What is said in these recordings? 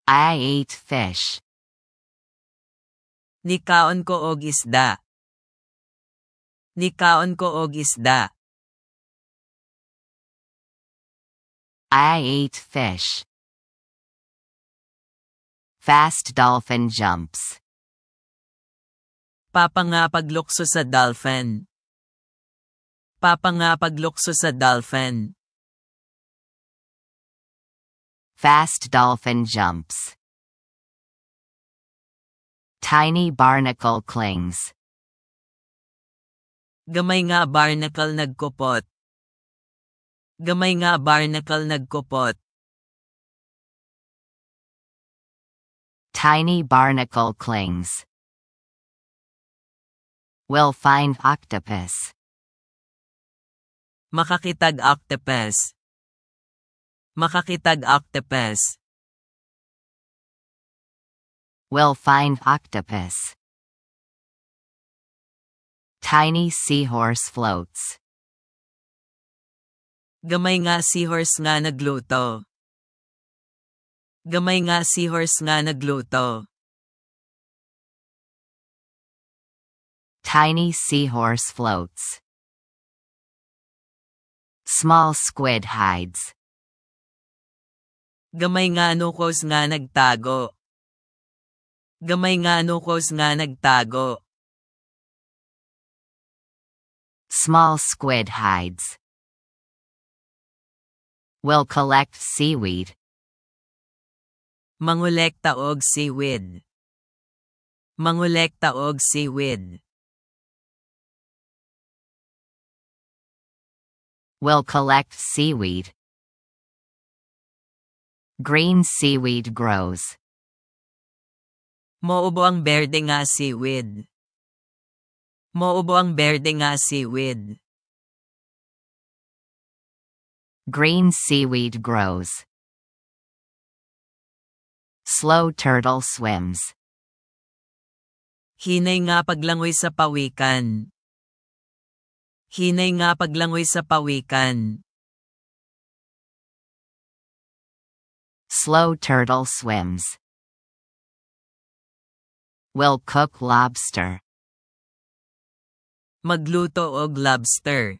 I ate fish. Nikaon ko og isda. Nikaon ko og isda. I ate fish. Fast dolphin jumps. Papa nga paglukso sa dolphin. Papa nga paglukso sa dolphin. Fast dolphin jumps. Tiny barnacle clings. Gamay nga barnacle nagkupot. Gamay nga barnacle nagkupot. Tiny barnacle clings. Will find octopus. Makakitag octopus. Makakitag octopus. Will find octopus. Tiny seahorse floats. Gamay nga seahorse nga nagluto. Gamay nga seahorse nga nagluto. Tiny seahorse floats. Small squid hides. Gamay nga nukos nga nagtago. Gamay nga nukos nga nagtago. Small squid hides. Will collect seaweed. Mangolekta og seaweed. Mangolekta og seaweed. Will collect seaweed. Green seaweed grows. Moubo ang berde nga seaweed. Moubo ang berde nga seaweed. Green seaweed grows. Slow turtle swims. Hinay nga paglangoy sa pawikan. Hinay nga paglangoy sa pawikan. Slow turtle swims. Will cook lobster. Magluto og lobster.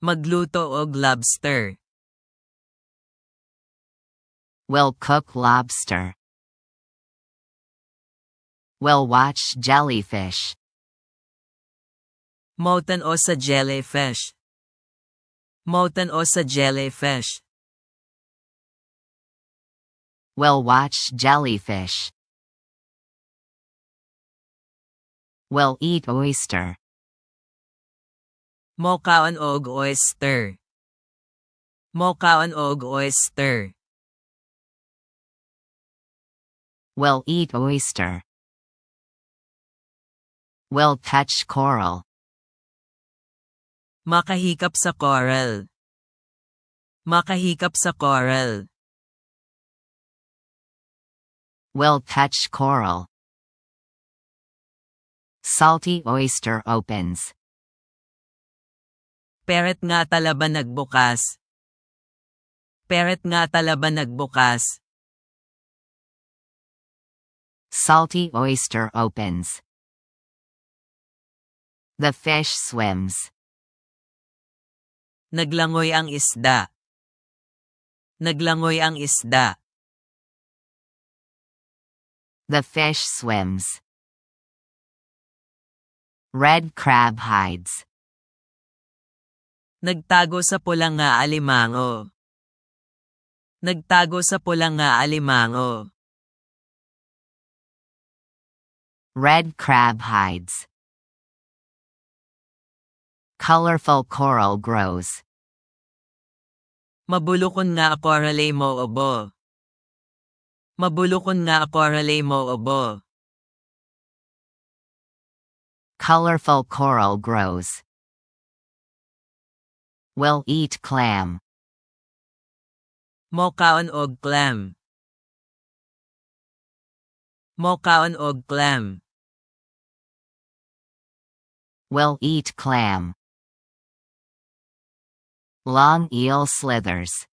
Magluto og lobster. Will cook lobster. Will watch jellyfish. Mautan o sa jellyfish. Mautan o sa jellyfish. Will watch jellyfish. Will eat oyster. Mokaon og oyster. Mokaon og oyster. Will eat oyster. Will touch coral. Makahikap sa coral. Makahikap sa coral. Will touch coral. Salty oyster opens. Peret nga talaban nagbukas. Peret nga talaban nagbukas. Salty oyster opens. The fish swims. Naglangoy ang isda. Naglangoy ang isda. The fish swims. Red crab hides. Nagtago sa pulang nga alimango. Nagtago sa pulang nga alimango. Red crab hides. Colorful coral grows. Mabulukon nga corale mo obo. Mabulukon nga corale mo obo. Colorful coral grows. Will eat clam. Mokaon og clam. Mokaon og clam. Will eat clam. Long eel slithers.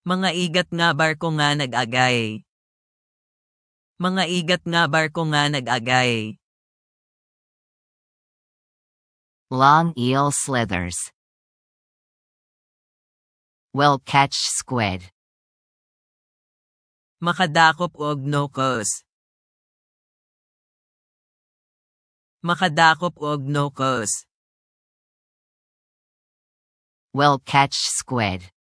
Mga igat nga barko nga nag-agay. Mga igat nga barko nga nag-agay. Long eel slithers. Will catch squid. Makadakop og nokos. Makadakop og nokos. Will catch squid.